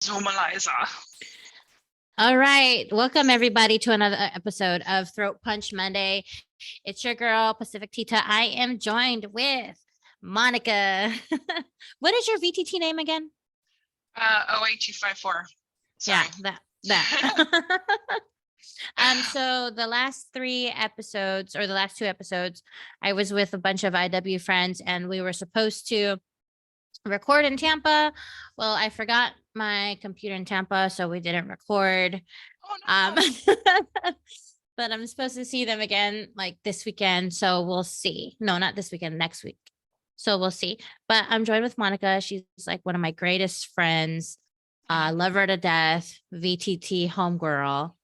Normalizer. All right. Welcome everybody to another episode of Throat Punch Monday. It's your girl, Pacific Tita. I am joined with Monica. What is your VTT name again? 08254. Yeah, Sorry. that. So the last three episodes or the last two episodes, I was with a bunch of IW friends and we were supposed to record in Tampa. Well, I forgot my computer in Tampa, so we didn't record. Oh no. But I'm supposed to see them again like this weekend. So we'll see. No, not this weekend, next week. So we'll see. But I'm joined with Monica. She's like one of my greatest friends. Love her to death. VTT homegirl.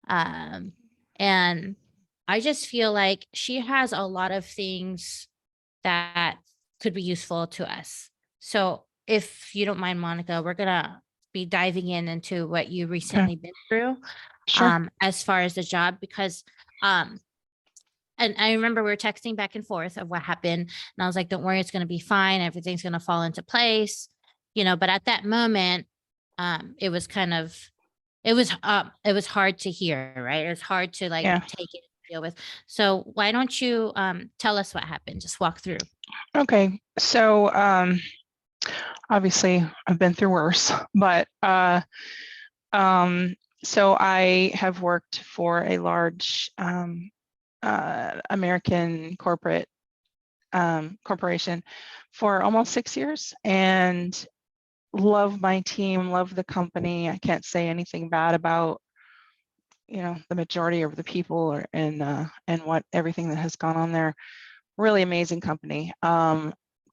And I just feel like she has a lot of things that could be useful to us. So if you don't mind, Monica, we're gonna be diving into what you recently been through Sure. as far as the job because um and I remember we were texting back and forth of what happened and I was like, don't worry, it's gonna be fine, everything's gonna fall into place, but at that moment, it was kind of it was hard to hear, right? It was hard to like Yeah. take it and deal with. So why don't you tell us what happened? Just walk through. Okay. So obviously I've been through worse, but so I have worked for a large American corporation for almost 6 years and love my team, love the company. I can't say anything bad about the majority of the people and what everything that has gone on there. Really amazing company.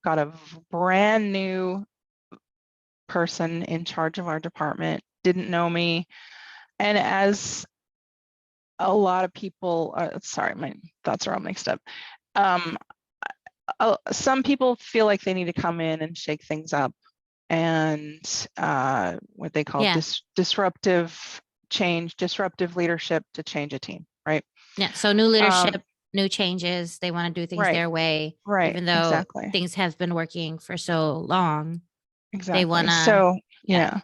Got a brand new person in charge of our department, didn't know me, and as a lot of people, sorry, my thoughts are all mixed up. Some people feel like they need to come in and shake things up and what they call disruptive change, disruptive leadership to change a team, right? Yeah. So new leadership, new changes. They want to do things their way, right, even though exactly. things have been working for so long. Exactly. They want to. So Yeah.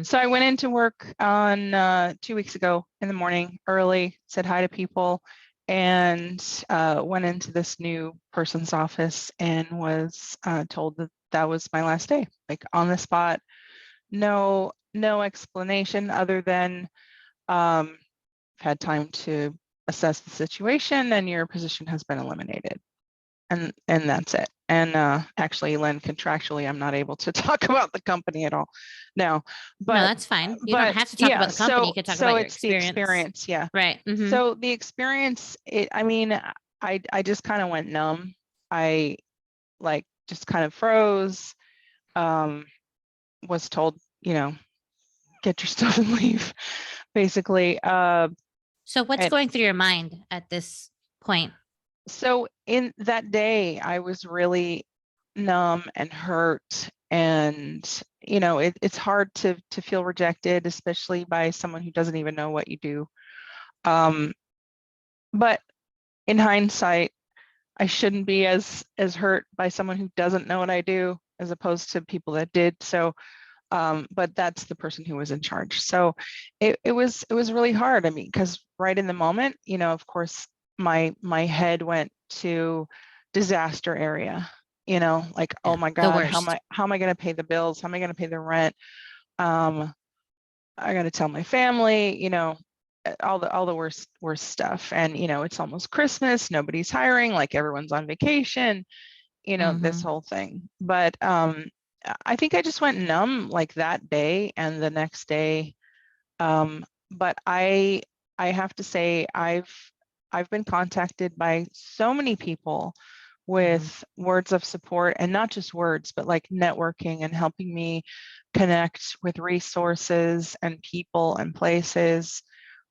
So I went into work on 2 weeks ago in the morning, early, said hi to people, and went into this new person's office and was told that that was my last day, like on the spot. No explanation other than had time to assess the situation and your position has been eliminated. And that's it. And actually, Len, contractually, I'm not able to talk about the company at all now. But no, that's fine. You don't have to talk about the company. You can talk about your it's experience. the experience, yeah. Right. Mm-hmm. So the experience, I just kind of went numb. I just kind of froze. Was told, get your stuff and leave, basically. So what's going through your mind at this point? So in that day, I was really numb and hurt. And, it's hard to feel rejected, especially by someone who doesn't even know what you do. But in hindsight, I shouldn't be as hurt by someone who doesn't know what I do as opposed to people that did. So, but that's the person who was in charge. So it was really hard. I mean, because right in the moment, of course, my head went to disaster area, like, oh my God, how am I going to pay the bills? How am I going to pay the rent? I got to tell my family, all the worst stuff. And, it's almost Christmas, nobody's hiring, like everyone's on vacation, this whole thing. But I think I just went numb like that day and the next day. But I have to say I've been contacted by so many people with words of support, and not just words, but like networking and helping me connect with resources and people and places,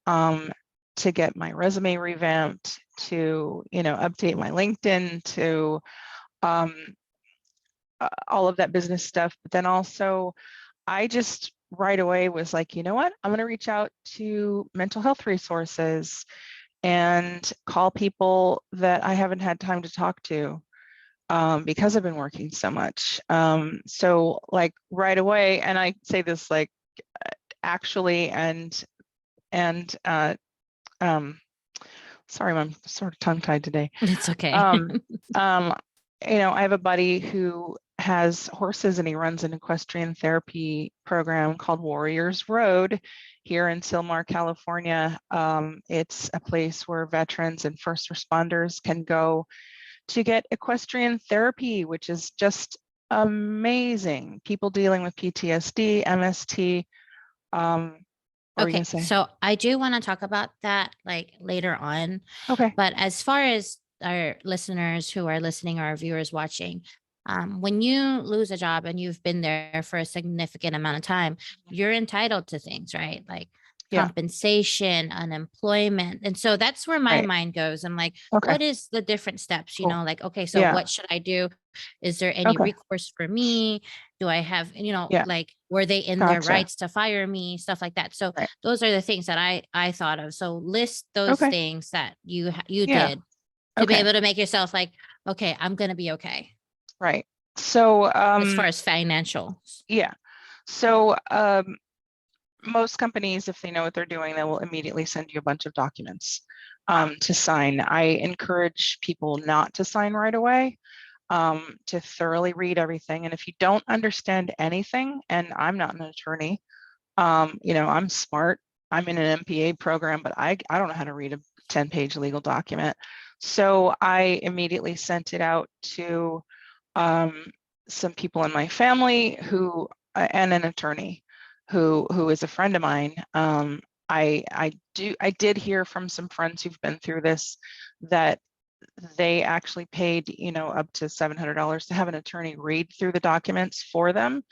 to get my resume revamped, to update my LinkedIn, to all of that business stuff. But then also I just right away was like, you know what, I'm going to reach out to mental health resources and call people that I haven't had time to talk to, because I've been working so much. So like right away, and I say this like actually, and sorry, I'm sort of tongue-tied today. It's okay. I have a buddy who has horses and he runs an equestrian therapy program called Warriors Road here in Sylmar, California. It's a place where veterans and first responders can go to get equestrian therapy, which is just amazing. People dealing with PTSD, MST. What were you Okay, gonna say? so I do want to talk about that like later on. Okay. But as far as our listeners who are listening or our viewers watching, when you lose a job and you've been there for a significant amount of time, you're entitled to things, right? Like Yeah. compensation, unemployment. And so that's where my Right. mind goes. I'm like, Okay. what is the different steps? You Cool. know, like, okay, so Yeah. what should I do? Is there any Okay. recourse for me? Do I have, Yeah. like, were they in their Gotcha. rights to fire me? Stuff like that. So Right. those are the things that I thought of. So list those Okay. things that you Yeah. did to be Okay. able to make yourself like, okay, I'm going to be okay Right. So as far as financial. yeah. So most companies, if they know what they're doing, they will immediately send you a bunch of documents to sign. I encourage people not to sign right away, to thoroughly read everything. And if you don't understand anything, and I'm not an attorney, I'm smart. I'm in an MPA program, but I don't know how to read a 10-page legal document. So I immediately sent it out to some people in my family who, and an attorney who is a friend of mine. I did hear from some friends who've been through this that they actually paid, up to $700 to have an attorney read through the documents for them.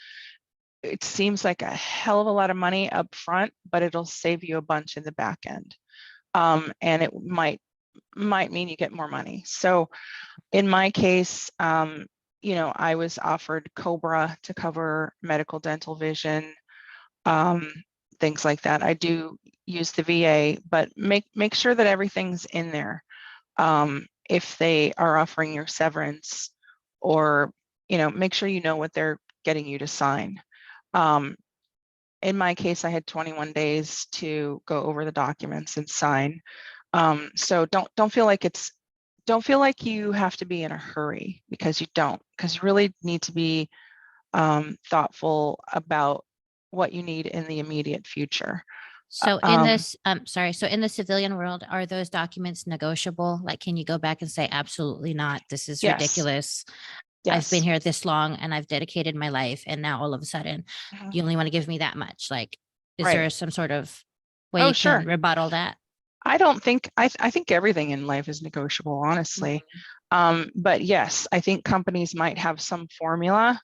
It seems like a hell of a lot of money up front, but it'll save you a bunch in the back end. And it might mean you get more money. So in my case, I was offered COBRA to cover medical, dental, vision, things like that. I do use the VA, but make sure that everything's in there. If they are offering your severance, or make sure you know what they're getting you to sign. In my case, I had 21 days to go over the documents and sign. So don't feel like you have to be in a hurry, because you don't, because you really need to be thoughtful about what you need in the immediate future. So in Um, this, sorry, so in the civilian world, are those documents negotiable? Like, can you go back and say, absolutely not, this is yes, ridiculous. I've been yes. here this long and I've dedicated my life. And now all of a sudden Mhm. you only want to give me that much. Like, is Right. there some sort of way Oh, you can sure. rebuttal that? I don't think, I think everything in life is negotiable, honestly. But yes, I think companies might have some formula.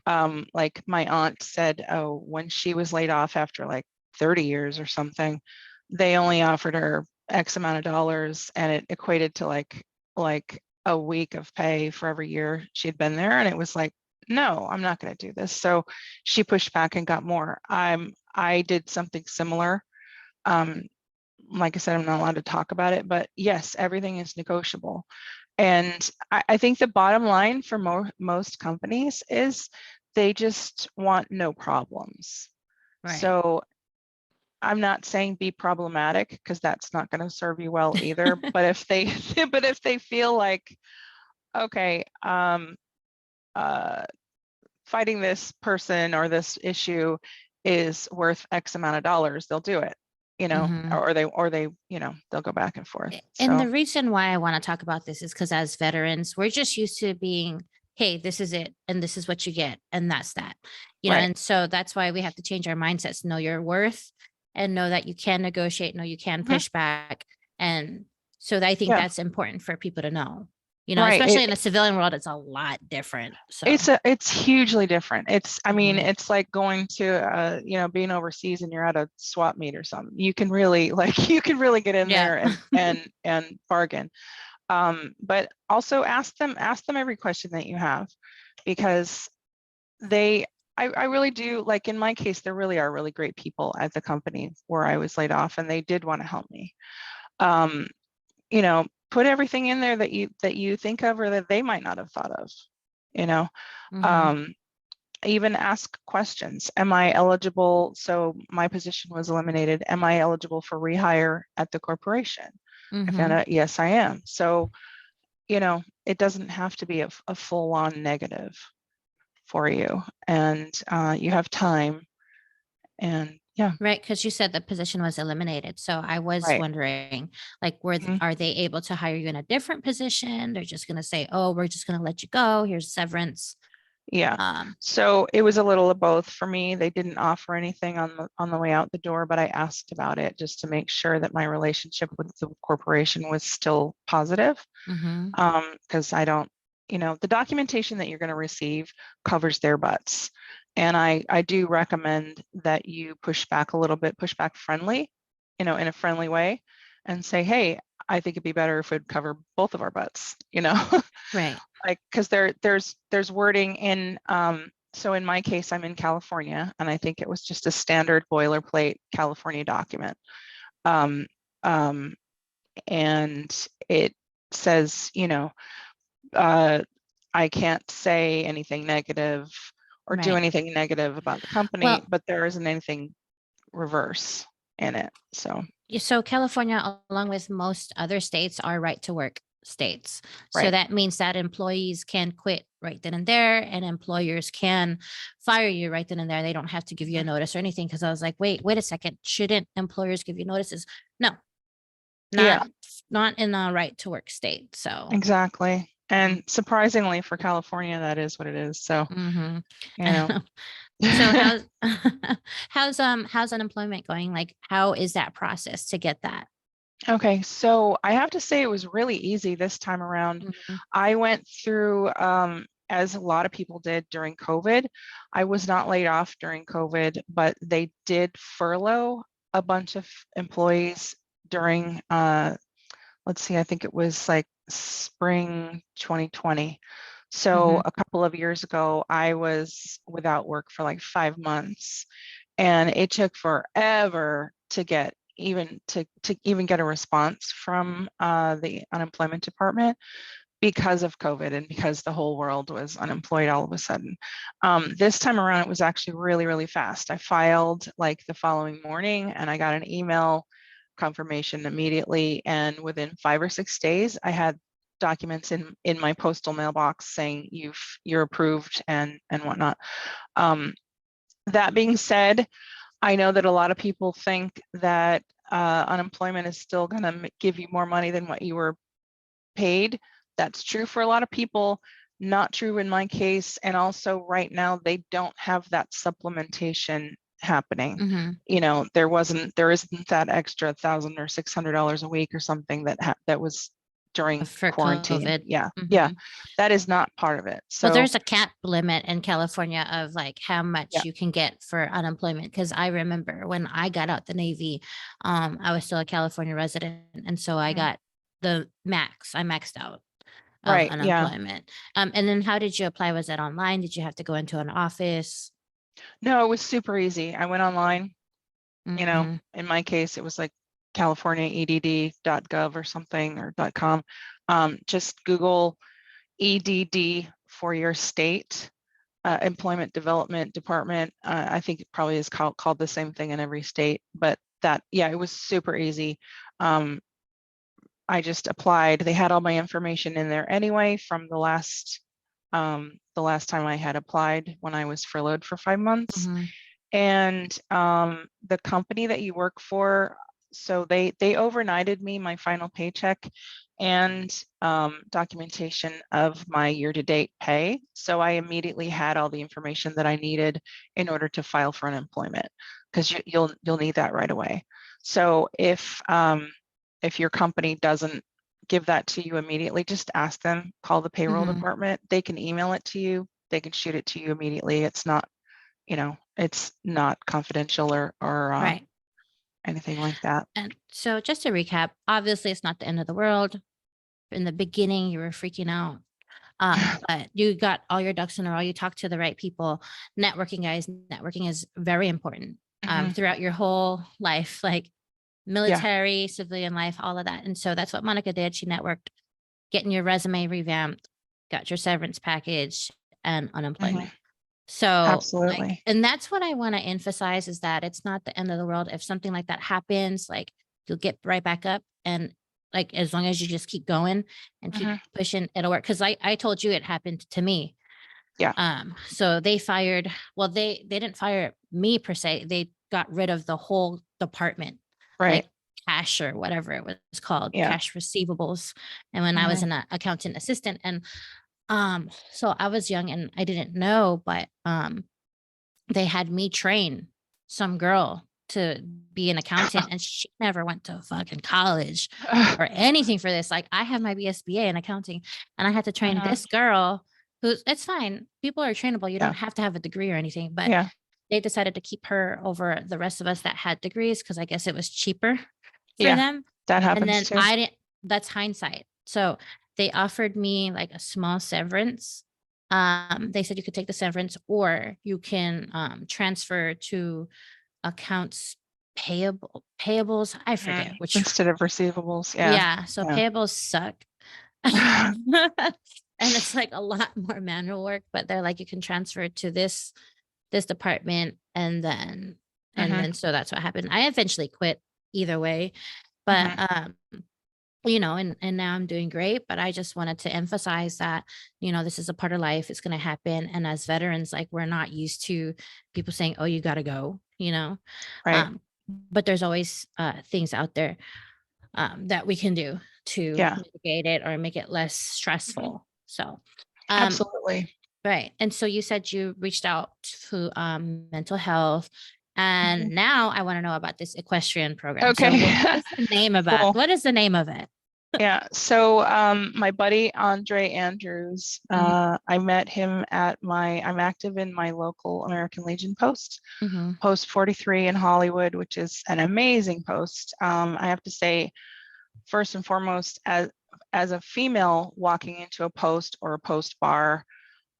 Like my aunt said, oh, when she was laid off after like 30 years or something, they only offered her X amount of dollars, and it equated to like a week of pay for every year she'd been there. And it was like, no, I'm not going to do this. So she pushed back and got more. I did something similar. Like I said, I'm not allowed to talk about it, but yes, everything is negotiable. And I think the bottom line for most companies is they just want no problems. Right. So I'm not saying be problematic, because that's not going to serve you well either. But if they but if they feel like, okay, fighting this person or this issue is worth X amount of dollars, they'll do it, Mhm. or they, they'll go back and forth. And So the reason why I want to talk about this is because as veterans, we're just used to being, hey, this is it, and this is what you get, and that's that. right. And so that's why we have to change our mindsets, know your worth, and know that you can negotiate, know you can Mhm. push back. And so I think Yeah, that's important for people to know. right. Especially in the civilian world, it's a lot different. So It's hugely different. I mean, mhm. it's like going to being overseas and you're at a swap meet or something. You can really you can really get in Yeah. there and bargain. But also ask them every question that you have, because they I really do, like in my case, there really are really great people at the company where I was laid off, and they did want to help me. Um, put everything in there that you think of, or that they might not have thought of, you know. Mhm. Um, even ask questions. Am I eligible? So my position was eliminated. Am I eligible for rehire at the corporation? I found out, yes, I am. So, it doesn't have to be a full-on negative for you, and you have time. And yeah, Right, because you said the position was eliminated. So I was right. wondering, like, Mhm. are they able to hire you in a different position? They're just gonna say, "Oh, we're just gonna let you go. Here's severance." Yeah. Um, So it was a little of both for me. They didn't offer anything on the way out the door, but I asked about it just to make sure that my relationship with the corporation was still positive. mhm, Because I don't, the documentation that you're going to receive covers their butts. And I do recommend that you push back a little bit, push back friendly, in a friendly way, and say, hey, I think it'd be better if it'd cover both of our butts, right. like, because there's wording in, so in my case, I'm in California, and I think it was just a standard boilerplate California document. Um, um, and it says, uh, I can't say anything negative or do Right. anything negative about the company, Well, but there isn't anything reverse in it. So, so California, along with most other states, are right to work states. So right. that means that employees can quit right then and there, and employers can fire you right then and there. They don't have to give you a Mhm. notice or anything. Because I was like, wait a second. Shouldn't employers give you notices? No, not Yeah, not in a right to work state. So, exactly. mhm, And surprisingly for California, that is what it is. So, mhm. you know. So how's how's unemployment going? Like, how is that process to get that? Okay, so I have to say it was really easy this time around. Mhm, I went through, as a lot of people did during COVID. I was not laid off during COVID, but they did furlough a bunch of employees during, let's see, I think it was like spring 2020. So mhm, a couple of years ago, I was without work for like 5 months, and it took forever to get even get a response from the unemployment department because of COVID and because the whole world was unemployed all of a sudden. This time around, it was actually really, really fast. I filed like the following morning, and I got an email confirmation immediately. And within 5 or 6 days, I had documents in my postal mailbox saying you're approved and whatnot. Um, that being said, I know that a lot of people think that unemployment is still going to give you more money than what you were paid. That's true for a lot of people, not true in my case. And also right now, they don't have that supplementation happening. mhm. There isn't that extra $1,000 or $600 a week or something that was during For quarantine. COVID. Yeah, yeah, Mhm. that is not part of it. Well, So there's a cap limit in California of like how yeah. much you can get for unemployment. Cause I remember when I got out the Navy, I was still a California resident. And so I Mhm. got the max, I maxed out of Right. Yeah. unemployment. And then how did you apply? Was that online? Did you have to go into an office? No, it was super easy. I went online. Mhm. In my case, it was like californiaedd.gov or something or .com. Just Google EDD for your state, Employment Development Department. I think it probably is called the same thing in every state, but yeah, it was super easy. Um, I just applied. They had all my information in there anyway from the last time I had applied when I was furloughed for 5 months. Mhm. And the company that you work for, so they overnighted me my final paycheck and documentation of my year-to-date pay. So I immediately had all the information that I needed in order to file for unemployment, because you'll need that right away. So if your company doesn't give that to you immediately, just ask them, call the payroll Mhm. department. They can email it to you. They can shoot it to you immediately. It's not confidential or Right. anything like that. And so just to recap, obviously it's not the end of the world. In the beginning, you were freaking out. But you got all your ducks in a row. You talked to the right people. Networking, guys, networking is very important Mhm. throughout your whole life, like Yeah. military, civilian life, all of that. And so that's what Monica did. She networked, getting your resume revamped, got your severance package and Mhm. unemployment. So like, Absolutely. and that's what I want to emphasize, is that it's not the end of the world. If something like that happens, like you'll get right back up, and like, as long as you just keep going and keep Mhm. pushing, it'll work. Cause I told you it happened to me. Yeah. So they fired, well, they didn't fire me per se. They got rid of the whole department, Right. like cash or whatever it was called, Yeah. cash receivables. And when I was Mhm. an accountant assistant, and so I was young and I didn't know, but they had me train some girl to be an accountant, and she never went to fucking college or anything for this. Like, I have my BSBA in accounting, and I had to train Mhm. this girl who's, it's fine. People are trainable. You Yeah. don't have to have a degree or anything, but Yeah. they decided to keep her over the rest of us that had degrees, because I guess it was cheaper for Yeah. them. That And happens then too. I didn't, that's hindsight. So they offered me like a small severance. They said you could take the severance, or you can transfer to accounts payables. I forget Mhm. which. Instead of receivables. Yeah. Yeah, so Yeah. payables suck. And it's like a lot more manual work, but they're like, you can transfer it to this department, and then Mhm. so that's what happened. I eventually quit either way, but Mhm. and now I'm doing great. But I just wanted to emphasize that, this is a part of life. It's going to happen. And as veterans, like, we're not used to people saying, oh, you got to go. Right. But there's always things out there that we can do to Yeah. mitigate it or make it less Mhm. stressful. So, um, Absolutely. right. And so you said you reached out to mental health. Mhm. And now I want to know about this equestrian program. So Okay. what is the name of that? Cool. What is the name of it? Yeah. So my buddy Andre Andrews, Mhm, I met him at I'm active in my local American Legion post, mhm. post 43 in Hollywood, which is an amazing post. I have to say, first and foremost, as a female walking into a post or a post bar,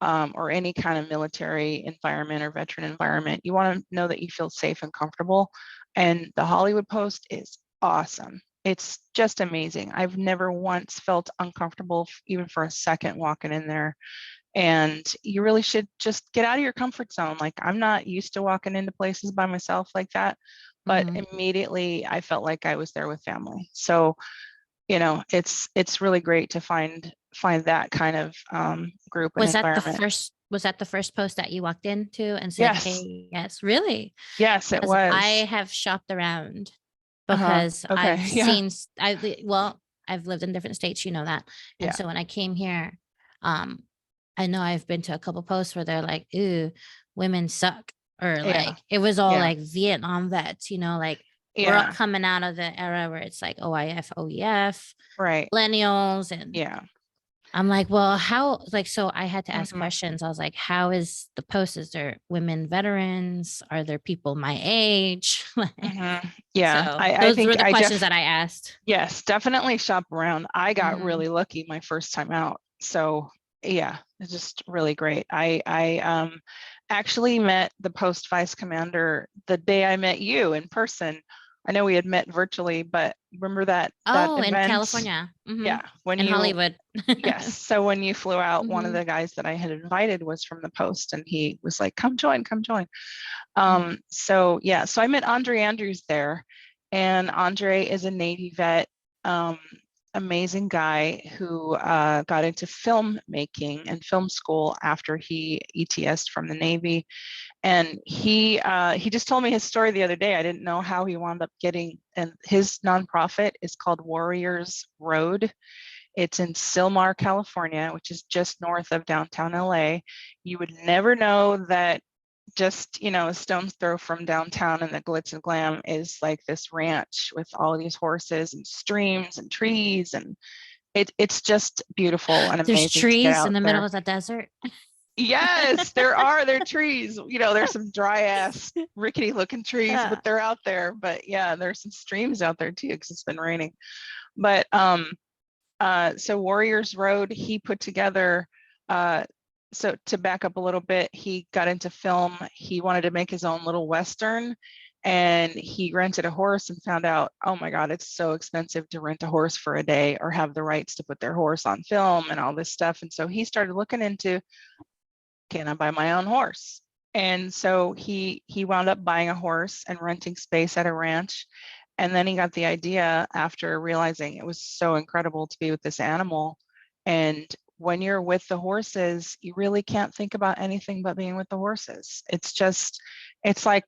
or any kind of military environment or veteran environment, you want to know that you feel safe and comfortable. And the Hollywood Post is awesome. It's just amazing. I've never once felt uncomfortable, even for a second, walking in there. And you really should just get out of your comfort zone. Like, I'm not used to walking into places by myself like that, but Mhm. immediately I felt like I was there with family. So it's really great to find that kind of group and environment. Was that the first post that you walked into and said, Yes. "Hey, yes, really?" Yes, it Because I was. have shopped around, Uh-huh. because Okay. I've Yeah. seen, well, I've lived in different states, you know that. And Yeah. so when I came here, um, I know I've been to a couple posts where they're like, "Ooh, women suck," or Yeah. like, it was all Yeah. like Vietnam vets, like, we're all Yeah. coming out of the era where it's like OIF, OEF, Right. millennials. And Yeah. I'm like, well, how, like, so I had to ask Hmm. questions. I was like, how is the post? Is there women veterans? Are there people my age? Hmm. Yeah. So I those were think the questions that I asked. yes, definitely shop around. I got Mhm. really lucky my first time out. So yeah, it's just really great. I actually met the post vice commander the day I met you in person. I know we had met virtually, but remember that Oh, in event? California. Yeah, when In you Hollywood. yes, so when you flew out, one of Mhm. the guys that I had invited was from the post, and he was like, come join, come join. Mhm. So yeah, so I met Andre Andrews there, and Andre is a Navy vet, um, amazing guy who got into filmmaking and film school after he ETS'd from the Navy. And he just told me his story the other day. I didn't know how he wound up getting, and his nonprofit is called Warriors Road. It's in Sylmar, California, which is just north of downtown LA. You would never know that just, a stone's throw from downtown and the glitz and glam is like this ranch with all these horses and streams and trees. And it's just beautiful and There's amazing to get trees in out the middle there. of the desert. Yes, there are trees. There's some dry ass, rickety looking trees, but Uh, they're out there. But yeah, there's some streams out there too because it's been raining. But so Warriors Road, he put together, so to back up a little bit, he got into film. He wanted to make his own little Western, and he rented a horse and found out, oh my God, it's so expensive to rent a horse for a day or have the rights to put their horse on film and all this stuff. And so he started looking into can I buy my own horse? And so he wound up buying a horse and renting space at a ranch. And then he got the idea after realizing it was so incredible to be with this animal. And when you're with the horses, you really can't think about anything but being with the horses. It's like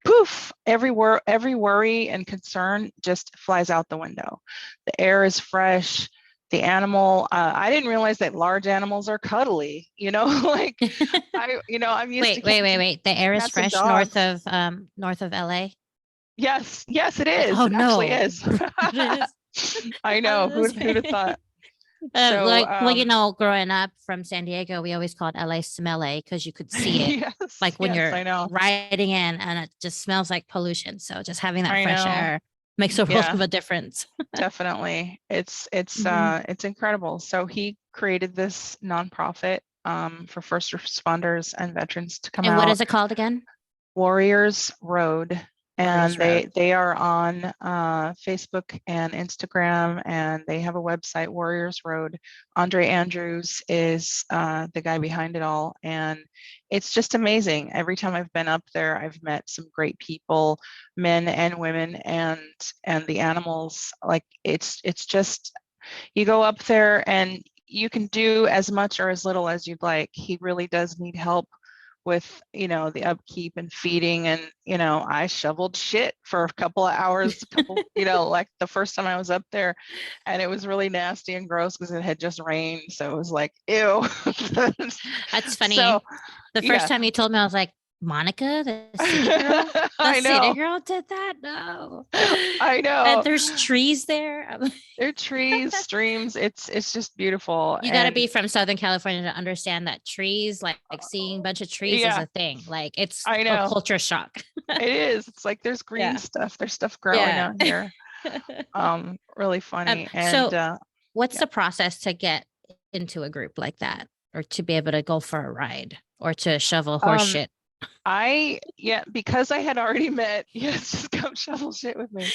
poof, every worry and concern just flies out the window. The air is fresh. The animal, I didn't realize that large animals are cuddly, like I'm used to wait. The air is cats and fresh north dogs. of LA. Yes, it is. Oh It actually no. is. It is. I I know. was Who'd have thought? So, like, well, growing up from San Diego, we always called LA Smelly because you could see it like when yes, you're I know. riding in and it just smells like pollution. So just having that I fresh know. air makes a world Yeah, of a difference. definitely. It's Mhm. incredible. So he created this nonprofit for first responders and veterans to come And what out. is it called again? Warriors Road, and Warriors Road. they are on Facebook and Instagram, and they have a website, Warriors Road. Andre Andrews is the guy behind it all, and it's just amazing. Every time I've been up there, I've met some great people, men and women, and the animals. Like it's just, you go up there and you can do as much or as little as you'd like. He really does need help with the upkeep and feeding, and I shoveled shit for a couple of hours, like the first time I was up there, and it was really nasty and gross because it had just rained, so it was like ew. That's So funny. The first yeah. time you told me, I was like, Monica, the city girl? The I city know. girl did that? No. I And know. there's trees there. There are trees, streams. It's just beautiful. You got to And be from Southern California to understand that trees, like seeing a bunch of trees is yeah, a thing. Like it's I a know. culture shock. It is. It's like there's green Yeah. stuff. There's stuff growing Yeah. out here. Really funny. And So what's yeah. the process to get into a group like that or to be able to go for a ride or to shovel horse Um, shit? because I had already met, yes, just come shovel shit with me.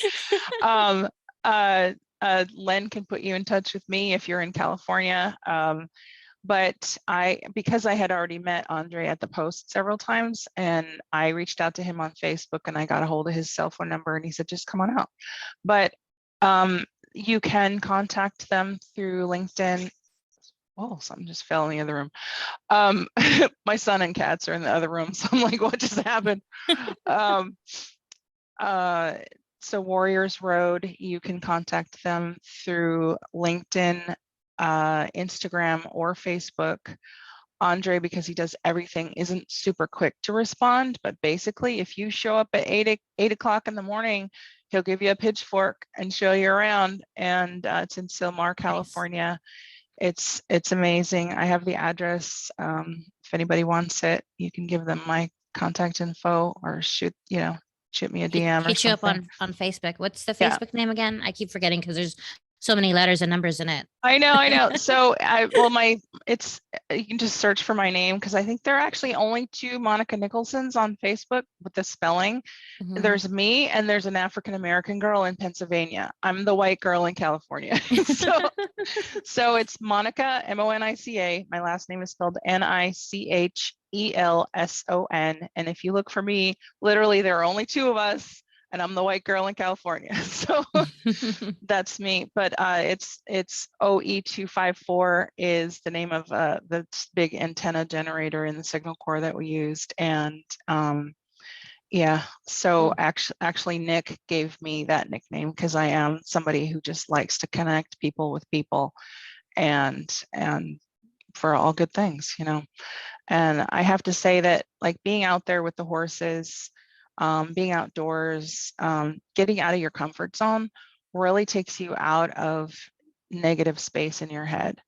Um, Len can put you in touch with me if you're in California. But because I had already met Andre at the post several times, and I reached out to him on Facebook and I got a hold of his cell phone number, and he said, just come on out. But you can contact them through LinkedIn. Oh, something just fell in the other room. My son and cats are in the other room, so I'm like, what just happened? um, so Warriors Road, you can contact them through LinkedIn, Instagram, or Facebook. Andre, because he does everything, isn't super quick to respond, but basically if you show up at 8 o'clock in the morning, he'll give you a pitchfork and show you around. And it's in Silmar, Nice. California. It's amazing. I have the address. If anybody wants it, you can give them my contact info or shoot me a DM or Hit you up something. on Facebook. What's the Yeah. Facebook name again? I keep forgetting because there's so many letters and numbers in it. I know. So you can just search for my name, because I think there are actually only 2 Monica Nicholsons on Facebook with the spelling. Mhm. There's me and there's an African-American girl in Pennsylvania. I'm the white girl in California. So it's Monica, Monica. My last name is spelled Nicelson. And if you look for me, literally there are only 2 of us, and I'm the white girl in California. So that's me. But it's OE254 is the name of the big antenna generator in the signal core that we used. And yeah, so actually Nick gave me that nickname because I am somebody who just likes to connect people with people, and for all good things, And I have to say that, like, being out there with the horses, being outdoors, getting out of your comfort zone really takes you out of negative space in your head.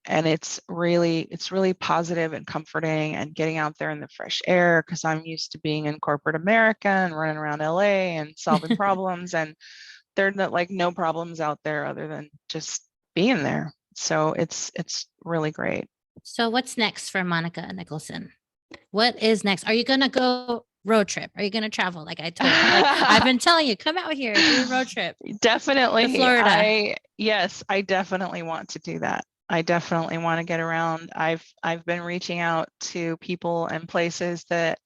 And it's really positive and comforting, and getting out there in the fresh air, because I'm used to being in corporate America and running around LA and solving problems, and there are no problems out there other than just being there. So it's really great. So what's next for Monica Nicholson? What is next? Are you going to go road trip? Are you going to travel? Like I told you, like I've been telling you, come out here, do a road trip. Definitely. To Florida. Yes, I definitely want to do that. I definitely want to get around. I've been reaching out to people and places that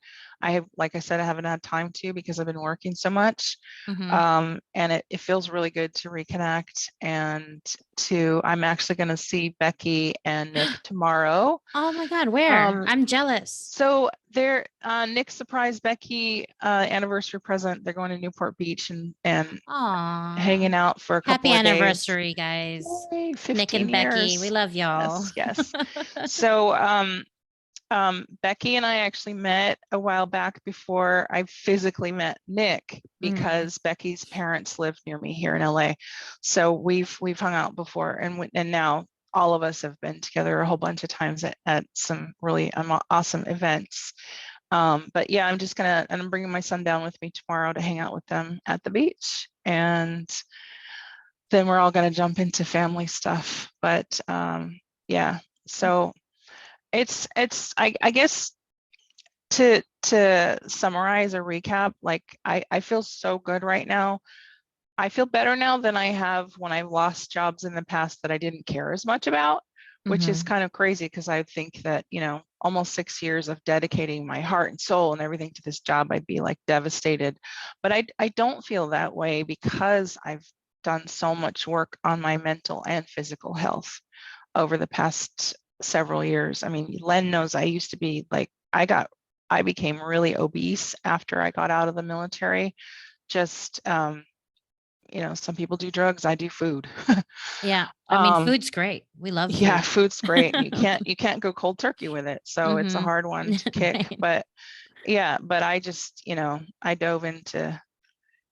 I have, like I said, I haven't had time to because I've been working so much. And it feels really good to reconnect and I'm actually going to see Becky and Nick tomorrow. Oh my God, where? I'm jealous. So they're Nick surprised Becky anniversary present. They're going to Newport Beach and Aww. hanging out for a couple Happy of days. anniversary, guys. Yay, 15 Nick and years. Becky, we love y'all. Yes, yes. So Becky and I actually met a while back before I physically met Nick, because Becky's parents live near me here in LA. So we've hung out before, and now all of us have been together a whole bunch of times at some really awesome events. But yeah, I'm bringing my son down with me tomorrow to hang out with them at the beach, and then we're all going to jump into family stuff. But yeah, so it's I guess to summarize or recap, like I feel so good right now. I feel better now than I have when I lost jobs in the past that I didn't care as much about, which is kind of crazy, because I think that, almost 6 years of dedicating my heart and soul and everything to this job, I'd be like devastated. But I don't feel that way, because I've done so much work on my mental and physical health over the past several years. I mean, Len knows I used to be like, I became really obese after I got out of the military. Just, some people do drugs, I do food. Yeah. I mean, food's great. We love food. Yeah, food's great. You can't go cold turkey with it. So it's a hard one to kick, Right. but yeah, but I just, I dove into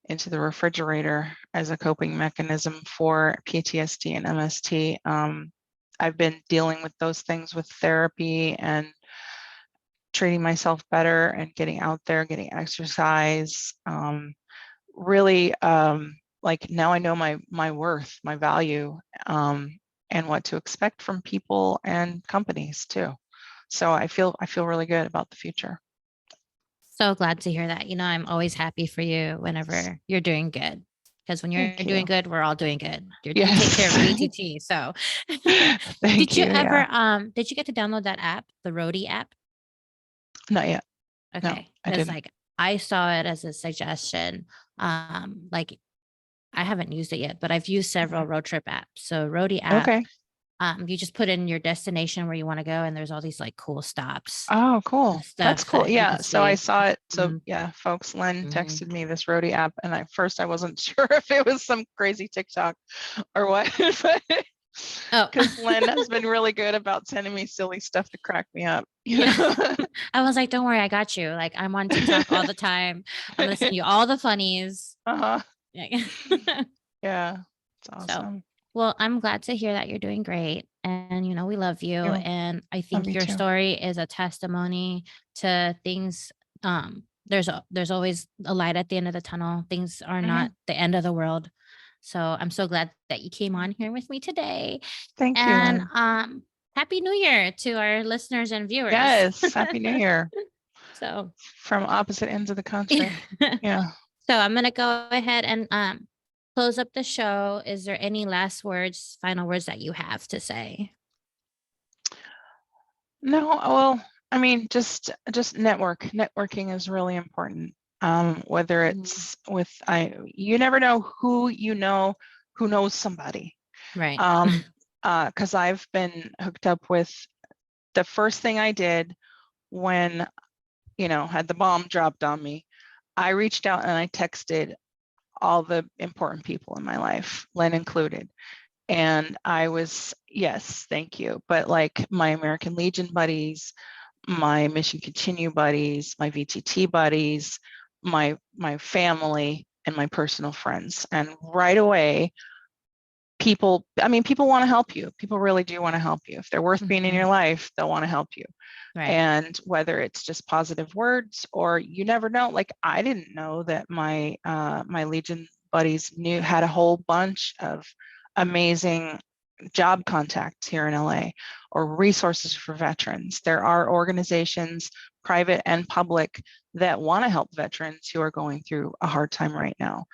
the refrigerator as a coping mechanism for PTSD and MST. I've been dealing with those things with therapy and treating myself better and getting out there, getting exercise. Really, like now I know my worth, my value, and what to expect from people and companies too. So I feel really good about the future. So glad to hear that. I'm always happy for you whenever you're doing good. Because when you're doing good, we're all doing good. You take care of VTT. So Thank you. Did you get to download that app, the Roadie app? Not yet. No, Okay. I It's didn't. like I saw it as a suggestion. Like I haven't used it yet, but I've used several road trip apps. So Roadie app, Okay. you just put in your destination where you want to go, and there's all these like cool stops Oh, cool. and That's stuff cool. that you Yeah. can So I see. saw it. So Mhm, yeah, folks, Len mhm. texted me this Roadie app, and at first I wasn't sure if it was some crazy TikTok or what, but Oh, because Len has been really good about sending me silly stuff to crack me up. yeah. I was like, don't worry, I got you. Like I'm on TikTok all the time. I'm gonna send you all the funnies. Uh-huh. Yeah. Yeah. It's So, awesome. well, I'm glad to hear that you're doing great. And, we love you. You. And I Love think you your too. story is a testimony to things. There's always a light at the end of the tunnel. Things are not the end of the world. So I'm so glad that you came on here with me today. Thank you, And Lynn. Happy New Year to our listeners and viewers. Yes. Happy New Year. So From opposite ends of the country. Yeah. So I'm gonna go ahead and close up the show. Is there any last words, final words that you have to say? No, well, I mean, just networking is really important. Whether it's with you never know who who knows somebody. Right. Because I've been hooked up with the first thing I did when had the bomb dropped on me. I reached out and I texted all the important people in my life, Len included. And I was, yes, thank you. But like my American Legion buddies, my Mission Continue buddies, my VTT buddies, my family, and my personal friends. And right away, people want to help you. People really do want to help you. If they're worth being in your life, they'll want to help you. Right. And whether it's just positive words, or you never know, like I didn't know that my my Legion buddies had a whole bunch of amazing job contacts here in LA, or resources for veterans. There are organizations, private and public, that want to help veterans who are going through a hard time right now.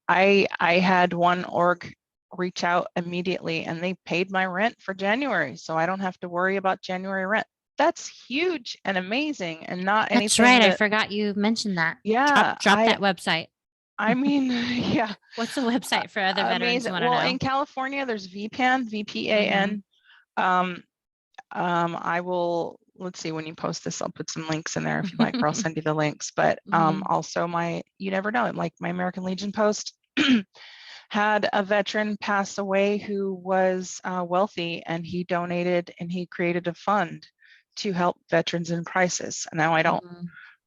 I had one org reach out immediately, and they paid my rent for January, so I don't have to worry about January rent. That's huge and amazing, and not That's anything right. I that, forgot you mentioned that. yeah, Drop that website. I mean, yeah, What's the website for other veterans who amazing. want to Well, know? in California, there's VPAN, VPAN. I will, let's see, when you post this, I'll put some links in there if you like, or I'll send you the links. But also you never know, like my American Legion post had a veteran pass away who was wealthy, and he donated and he created a fund to help veterans in crisis. And now I don't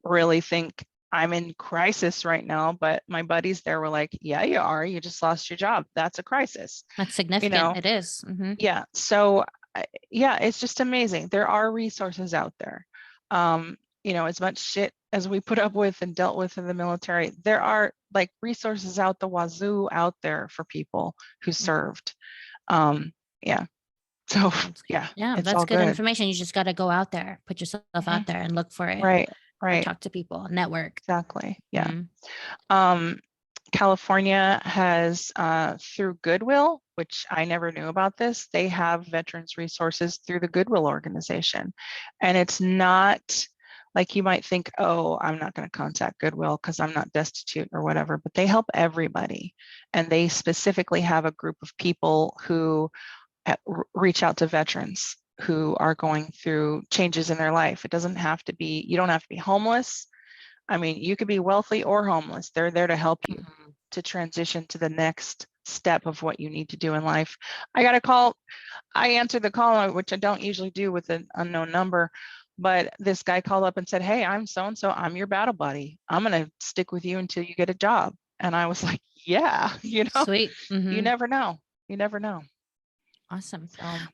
really think I'm in crisis right now, but my buddies there were like, yeah, you are. You just lost your job. That's a crisis. That's significant. You know? It is. Yeah. So yeah, it's just amazing. There are resources out there. You know, as much shit as we put up with and dealt with in the military, there are like resources out the wazoo out there for people who served. Yeah. So yeah, Yeah, it's that's all good good. information. You just got to go out there, put yourself out there and look for it. Right. Or Right. talk to people, network. Exactly. Yeah. California has through Goodwill, which I never knew about this, they have veterans resources through the Goodwill organization. And it's not like you might think, oh, I'm not going to contact Goodwill because I'm not destitute or whatever, but they help everybody. And they specifically have a group of people who reach out to veterans who are going through changes in their life. It doesn't have to be, you don't have to be homeless. I mean, you could be wealthy or homeless. They're there to help you to transition to the next step of what you need to do in life. I got a call. I answered the call, which I don't usually do with an unknown number, but this guy called up and said, hey, I'm so-and-so. I'm your battle buddy. I'm going to stick with you until you get a job. And I was like, yeah, you know, Sweet. you never know. You never know. Awesome.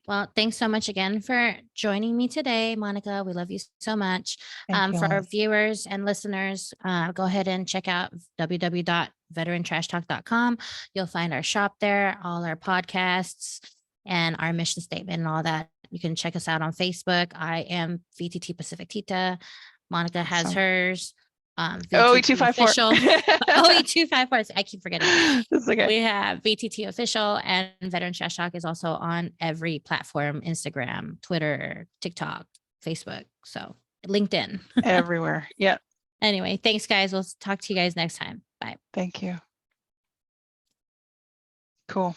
Well, thanks so much again for joining me today, Monica. We love you so much. For our viewers and listeners, go ahead and check out www.veterantrashtalk.com. You'll find our shop there, all our podcasts, and our mission statement and all that. You can check us out on Facebook. I am VTT Pacific Tita. Monica has hers. VTT official. OE254. I keep forgetting. It's okay. We have VTT official, and Veteran Trash Talk is also on every platform: Instagram, Twitter, TikTok, Facebook. So LinkedIn. Everywhere. Yeah. Anyway, thanks guys. We'll talk to you guys next time. Bye. Thank you. Cool.